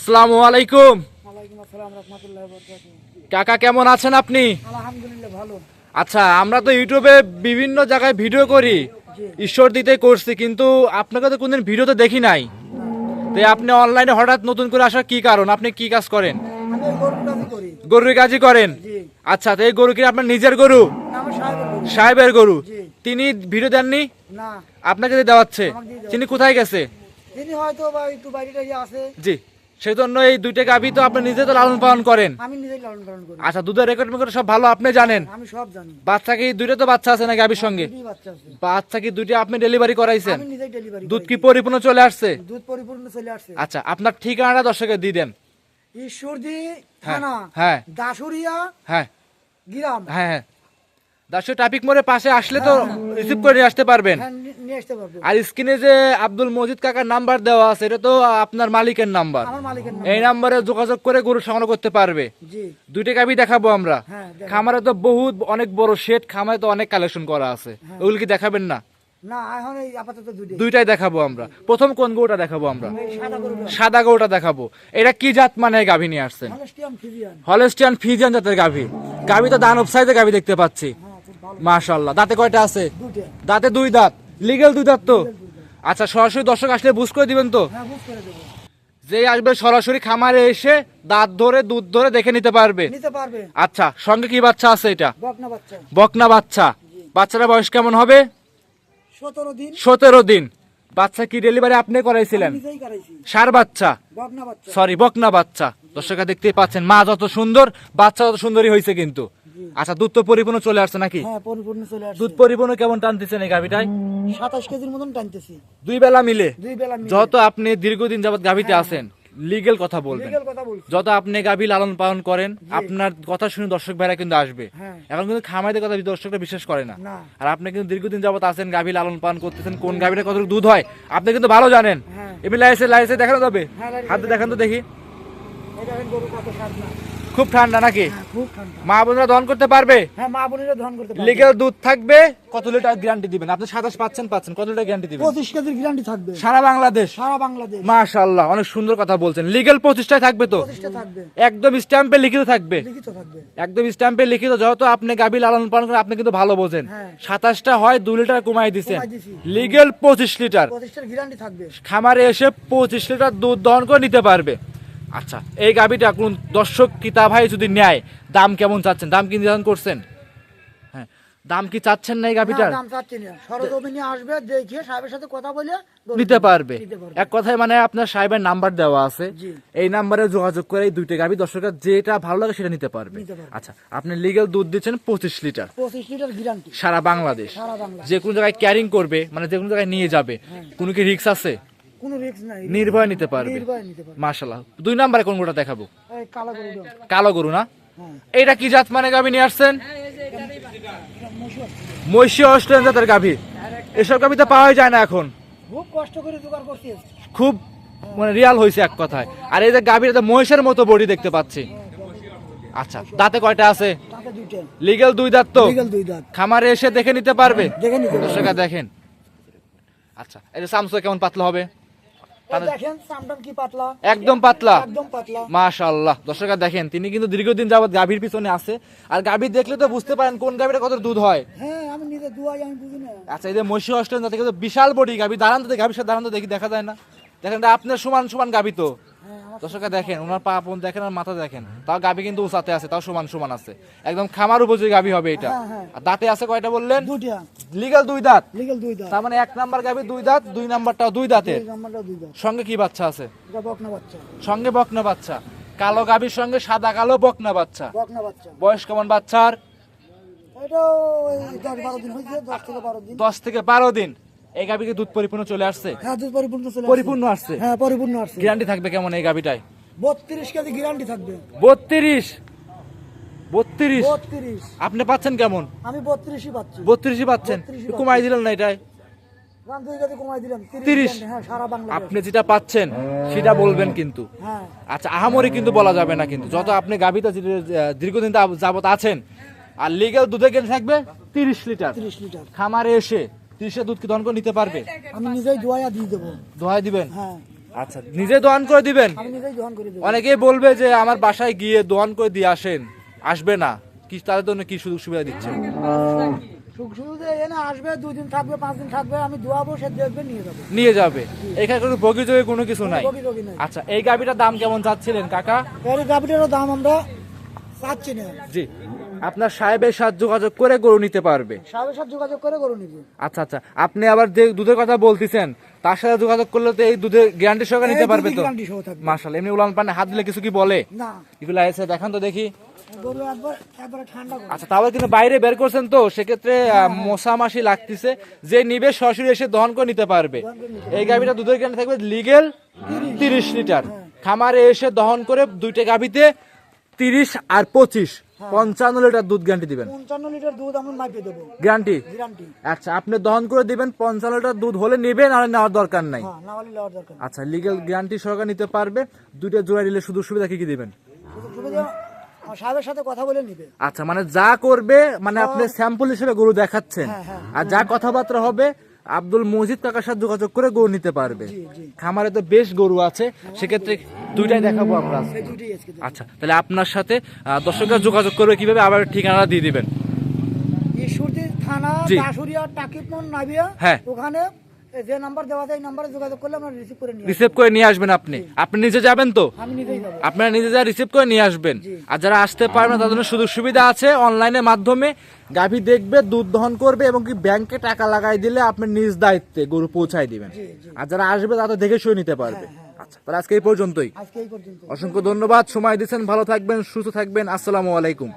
আসসালামু আলাইকুম। ওয়ালাইকুম আসসালাম রাহমাতুল্লাহি ওয়া বারাকাতুহু। কাকা কেমন আছেন আপনি? আলহামদুলিল্লাহ ভালো। আচ্ছা, আমরা তো ইউটিউবে বিভিন্ন জায়গায় ভিডিও করি, ঈশ্বর দিতে করছি, কিন্তু আপনাকে তো কোনদিন ভিডিওতে দেখি নাই। তাই আপনি অনলাইনে হঠাৎ নতুন করে আসার কি কারণ? আপনি কি কাজ করেন? আমি গরুর কাজ করি। গরুর কাজই করেন? জি। আচ্ছা, তো এই গরু কি আপনার নিজের গরু? আমার সাহেব। সাহেবের গরু? জি। তিনি ভিডিও দেননি? না। আপনাকে দিয়ে দেওয়াচ্ছে? আমাকে দিয়ে দেওয়াচ্ছে। তিনি কোথায় গেছে? তিনি হয়তো বা একটু বাইরে আছে। জি, সেজন্য এই দুইটা গাভী তো আপনি নিজে তো লালন পালন করেন। আমি নিজেই লালন পালন করি। আচ্ছা, দুধের রেকর্ড মেকর্ড সব ভালো আপনি জানেন? আমি সব জানি। বাচ্চা কি দুইটা তো বাচ্চা আছে না গাভীর সঙ্গে? দুই বাচ্চা আছে। বাচ্চা কি দুইটা আপনি ডেলিভারি করাইছেন? আমি নিজেই ডেলিভারি দুধ করি। কি পরিপূর্ণ চলে আসছে? দুধ পরিপূর্ণ চলে আসছে। আচ্ছা, আপনার ঠিকানাটা দর্শকে দিয়ে দেন। ঈশ্বরদী হ্যাঁ, থানা, হ্যাঁ। দাসুরিয়া হ্যাঁ গ্রাম। হ্যাঁ হ্যাঁ, দার্শো ট্রাফিক মোড়ের পাশে আসলে তো রিসিভ করে নিয়ে আসতে পারবেন। হ্যাঁ, নিয়ে আসতে পারবো। আর স্ক্রিনে যে আব্দুল মজিদ কাকার নাম্বার দেওয়া আছে, এটা তো আপনার মালিকের নাম্বার। আমার মালিকের নাম। এই নাম্বারে যোগাযোগ করে গরু সংগ্রহ করতে পারবে। জি। দুইটা গাভী দেখাবো আমরা। হ্যাঁ, দেখাবো। খামারে তো বহুত অনেক বড় শেড, খামারে তো অনেক কালেকশন করা আছে, ওগুলো কি দেখাবেন না? না, এখন এই আপাতত দুইটাই। দুইটাই দেখাবো আমরা। প্রথম কোন গরুটা দেখাবো আমরা? এই সাদা গরুটা। সাদা গরুটা দেখাবো। এটা কি জাত মানে গাভী নিয়ে আসছেন? Holstein Friesian. হলস্টিয়ান ফ্রিজিয়ান জাতের গাভী। গাভী তো দানব সাইজের গাভী দেখতে পাচ্ছি। হ্যাঁ, খুব ভালো। মাশাআল্লাহ। দাঁতে কয়টা আছে? দুইটা। দাঁতে দুই দাঁত। লিগ্যাল দুই দাঁত তো? আচ্ছা, সরাসরি দর্শক আসলে বুঝ করে দিবেন তো? হ্যাঁ, বুঝ করে দেবো। যে আসবে সরাসরি খামারে এসে দাঁত ধরে দুধ ধরে দেখে নিতে পারবে। নিতে পারবে। আচ্ছা, সঙ্গে কি বাচ্চা আছে এটা? বকনা বাচ্চা। বকনা বাচ্চা। বাচ্চাটা বয়স কেমন হবে? 17 দিন। 17 দিন। বাচ্চা কি ডেলিভারি আপনি করাইছিলেন? নিজেই করাইছি। ষাঁড় বাচ্চা, বকনা বাচ্চা। সরি বকনা বাচ্চা। দর্শকরা দেখতেই পাচ্ছেন, মা যত সুন্দর বাচ্চা তত সুন্দরই হয়েছে কিন্তু। আচ্ছা, দুধ তো পরিপূর্ণ চলে আসছে নাকি? হ্যাঁ, পরিপূর্ণ চলে আসছে। দুধ পরিপূর্ণ কেমন টানতেছেন এই গাভিটায়? 27 কেজির মতন টানতেছি। দুই বেলা মিলে? দুই বেলা মিলে। যত আপনি দীর্ঘদিন যাবত গাভিতে আছেন, লিগেল কথা বলবেন। লিগ্যাল কথা বলছি। যত আপনি গাভী লালন পালন করেন, আপনার কথা শুনে দর্শক ভাইরা কিন্তু আসবে। হ্যাঁ। এখন কিন্তু খামারিদের কথা দর্শকরা বিশ্বাস করে না। না। আর আপনি কিন্তু দীর্ঘদিন যাবত আছেন, গাভী লালন পালন করতেছেন, কোন গাভীটা কতটুকু দুধ হয় আপনি কিন্তু ভালো জানেন। হ্যাঁ। এমনি লাইসে দেখানো যাবে? হ্যাঁ, লাইসে হাতে দেখান তো দেখি। এই দেখেন গরু কত ঠান্ডা। খুব ঠান্ডা নাকি? হ্যাঁ, খুব ঠান্ডা। মা বোনরা দহন করতে পারবে? হ্যাঁ, মা বোনেরা ধান করতে পারবে। লিগেল দুধ থাকবে। কত লিটার গ্যারান্টি দিবেন আপনি? 27 পাচ্ছেন, কত লিটার গ্যারান্টি দিবেন? 25 কেজির গ্যারান্টি থাকবে। সারা বাংলাদেশ? সারা বাংলাদেশ। মাশাআল্লাহ, অনেক সুন্দর কথা বলছেন। লিগেল 25টাই থাকবে তো? 25টা থাকবে। একদম স্ট্যাম্পে লিখিত থাকবে? লিখিত থাকবে। একদম স্ট্যাম্পে লিখিত। যত আপনি গাভী লালন পালন করেন আপনি কিন্তু ভালো বোঝেন। হ্যাঁ। 27টা হয় 2 লিটার কমাই দিছেন। কমাই দিছি। Legal 25 litre. 25টার গ্যারান্টি থাকবে। খামারে এসে 25 লিটার দুধ দহন করে নিতে পারবে। আচ্ছা, এই গাভীটা কোন দর্শক কিতা ভাই যদি নেয়, দাম কেমন চাচ্ছেন? দাম কি নির্ধারণ করছেন? হ্যাঁ, দাম কি চাচ্ছেন না এই গাভীটার? না, দাম চাচ্ছি না। সরজমিনে আসবে, দেখে সাহেবের সাথে কথা বলে নিতে পারবে। নিতে পারবে। এক কথায় মানে আপনার সাহেবের নাম্বার দেওয়া আছে, জি। এই নাম্বারে যোগাযোগ করে এই দুইটা গাভী দর্শকরা যেটা ভালো লাগে সেটা নিতে পারবে। নিতে পারবে। আচ্ছা, আপনি লিগেল দুধ দিচ্ছেন 25 লিটার 25 লিটার গ্যারান্টি। সারা বাংলাদেশ। সারা বাংলাদেশ। যে কোনো জায়গায় ক্যারিং করবে, মানে যে কোনো জায়গায় নিয়ে যাবে, কোনো কি রিস্ক আছে? কোনো রিস্ক নাই। নির্ভয় নিতে পারবে। নির্ভয় নিতে পারবে। মাশাআল্লাহ। 2 নম্বরে কোন গরুটা দেখাবো? এই কালো গরুটা। কালো গরু না? হ্যাঁ। এটা কি জাত মানে গাভী নিয়ে আসছেন? এটা মশু আছে। মহিষী অস্ট্রেলিয়ান জাতের গাভী। এসব গাভী তো পাওয়াই যায় না এখন। খুব কষ্ট করে জোগাড় করছি। খুব মানে রিয়াল হয়েছে এক কথায়। আর এই যে গাভীর মহিষের মতো বডি দেখতে পাচ্ছি। আচ্ছা, দাঁতে কয়টা আছে? তাতে দুইটা। লিগেল 2 দাঁত তো? লিগ্যাল দুই দাঁত। খামারে এসে দেখে নিতে পারবে? দেখে নিতে পারবে। দর্শকরা দেখেন। আচ্ছা, এই যে সামসু কেমন পাতলা হবে? এই দেখেন সামটাম কি পাতলা। একদম পাতলা? একদম পাতলা। মাশাআল্লাহ। দর্শকরা দেখেন, তিনি কিন্তু দীর্ঘদিন যাবত গাভীর পিছনে আছে। আর গাভী দেখলে তো বুঝতে পারেন কোন গাভীটা কত দুধ হয়। হ্যাঁ, আমি নিজে দুয়াই আমি বুঝি না। আচ্ছা, এই যে মহিষী অস্ট্রেলিয়ান জাতের কিন্তু বিশাল বডি গাভী। দাঁড়ান তো, গাভীর সাথে দাঁড়ান তো দেখি, দেখা যায় না? দেখেন, এটা আপনার সমান সমান গাভী তো। হ্যাঁ, আমার দর্শকরা দেখেন, ওনার পা পন দেখেন আর মাথা দেখেন, তাও গাভী কিন্তু উঁচাতে আছে, তাও সমান সমান আছে। একদম খামার উপযোগী গাভী হবে এটা। হ্যাঁ, হ্যাঁ। আর দাঁতে আছে কয়টা বললেন? দুইটা। লিগ্যাল 2 দাঁত। লিগ্যাল দুই দাঁত। তার মানে 1 নাম্বার গাভী 2 দাঁত, 2 নাম্বারটাও 2 দাঁতের। এই নাম্বারটা দুই দাঁত। সঙ্গে কি বাচ্চা আছে? এটা বকনা বাচ্চা। সঙ্গে বকনা বাচ্চা। কালো গাভীর সঙ্গে সাদা কালো বকনা বাচ্চা। বকনা বাচ্চা। বয়স কেমন বাচ্চার? এটা 10-12 দিন হয়েছে, 10 থেকে 12 দিন। 10 থেকে 12 দিন। এই গাভীকে দুধ পরিপূর্ণ চলে আসছে? হ্যাঁ, দুধ পরিপূর্ণ চলে আসছে। পরিপূর্ণ আসছে? হ্যাঁ, পরিপূর্ণ আসছে। গ্যারান্টি থাকবে কেমন এই গাভীটায়? 32 কেজি গ্যারান্টি থাকবে। 32? 32? 32। আপনি পাচ্ছেন কেমন? আমি 32ই পাচ্ছি। 32ই পাচ্ছেন? 32ই কমাই দিলেন না এটাই? দাম 2 কেজি কমাই দিলাম। 30? হ্যাঁ, সারা বাংলাদেশ। আপনি যেটা পাচ্ছেন সেটা বলবেন কিন্তু। হ্যাঁ। আচ্ছা, আহামরি কিন্তু বলা যাবে না কিন্তু। যত আপনি গাভীতে দীর্ঘদিন যাবত আছেন, আর লিগ্যাল দুধে কেটে থাকবে 30 লিটার। 30 লিটার। খামারে এসে 30 দুধ কি দহন করে নিতে পারবে? আমি নিজেই দোয়া দিয়ে দেবো। দোহাই দিবেন? হ্যাঁ। আচ্ছা, নিজে দহন করে দিবেন? আমি নিজেই দহন করে দেবো। অনেকেই বলবে যে আমার বাসায় গিয়ে দহন করে দিয়ে আসেন, আসবে না, কি তাদের জন্য কি সুযোগ সুবিধা দিচ্ছেন? সুখ সুবিধা এনে আসবে, 2 দিন থাকবে, 5 দিন থাকবে, আমি দোয়াবো, সে দেখবে নিয়ে যাবে। নিয়ে যাবে, এখানে কোনো বগি জগি কোনো কিছু নাই? বগি টগি নাই। আচ্ছা, এই গাভিটার দাম কেমন চাচ্ছিলেন কাকা? এর গাভিটারও দাম আমরা চাচ্ছি না। জি, আপনার সাহেবের সাথে যোগাযোগ করে গরু নিতে পারবে। সাহেবের সাথে যোগাযোগ করে গরু নিবে। আচ্ছা আচ্ছা, আপনি আবার যে দুধের কথা বলতেছেন তার সাথে যোগাযোগ করলে তো এই দুধের গ্যারান্টি সহকারে নিতে পারবে তো? গ্যারান্টি সহ থাকবে। মাশাআল্লাহ, এমনি উলান পানে হাত দিলে কিছু কি বলে? না, এগুলো এসে দেখান তো দেখি। গরু একবার ঠান্ডা করে। আচ্ছা, তাহলে কিন্তু বাইরে বের করছেন তো, সেক্ষেত্রে মশা মাসি লাগতেছে, যে নিবে সরাসরি এসে দহন করে নিতে পারবে। এই গাভিটা দুধের গ্যারান্টি থাকবে লিগেল 30 লিটার। খামারে এসে দহন করে দুইটা গাভিতে 30 আর 25 55 লিটার দুধ গ্যারান্টি দিবেন। 55 লিটার দুধ আমরা মাপে দেবো, গ্যারান্টি? গ্যারান্টি। আচ্ছা, আপনি দহন করে দিবেন, 55 লিটার দুধ হলে নেবেন, আর নেওয়ার দরকার নাই। হ্যাঁ, না হলে নেওয়ার দরকার নেই। আচ্ছা, লিগ্যাল গ্যারান্টি সহকারে নিতে পারবে। দুইটা জোড়া নিলে শুধু সুবিধা কি কি দিবেন? সুযোগ সুবিধা আমার সাহেবের সাথে কথা বলে নিবে। আচ্ছা, মানে যা করবে, মানে আপনি স্যাম্পল হিসেবে গরু দেখাচ্ছেন, হ্যাঁ, হ্যাঁ। আর যা কথাবার্তা হবে আব্দুল মজিদ কাকার সাথে যোগাযোগ করে গরু নিতে পারবে। জি, জি। খামারে তো বেশ গরু আছে, সেক্ষেত্রে দুইটাই দেখাবো আমরা আজকে। এই দুইটাই আজকে দেবো। আচ্ছা, তাহলে আপনার সাথে দর্শকরা যোগাযোগ করবে কিভাবে, আবার ঠিকানাটা দিয়ে দিবেন। ঈশ্বরদী থানা, জি। দাসুরিয়া, টাকিপন, নাবিয়া, হ্যাঁ। ওখানে যে নাম্বার দেওয়া যায় এই নাম্বারে যোগাযোগ করলে আমরা রিসিভ করে নিয়ে আসবো। রিসিভ করে নিয়ে আসবেন আপনি? আপনি নিজে যাবেন তো? আমি নিজেই যাবো। আপনারা নিজে যা রিসিভ করে নিয়ে আসবেন। জি। আর যারা আসতে পারবেন না তাদের জন্য সুযোগ সুবিধা আছে, অনলাইনের মাধ্যমে গাভী দেখবে, দুধ দহন করবে, এবং কি ব্যাংকে টাকা লাগাই দিলে আপনি নিজ দায়িত্বে গরু পৌঁছায় দিবেন। জি, জি। আর যারা আসবে তাদের দেখে শুয়ে নিতে পারবে। আচ্ছা, তাহলে আজকে এই পর্যন্তই। আজকে এই পর্যন্ত। অসংখ্য ধন্যবাদ, সময় দিচ্ছেন, ভালো থাকবেন, সুস্থ থাকবেন, আসসালামু আলাইকুম।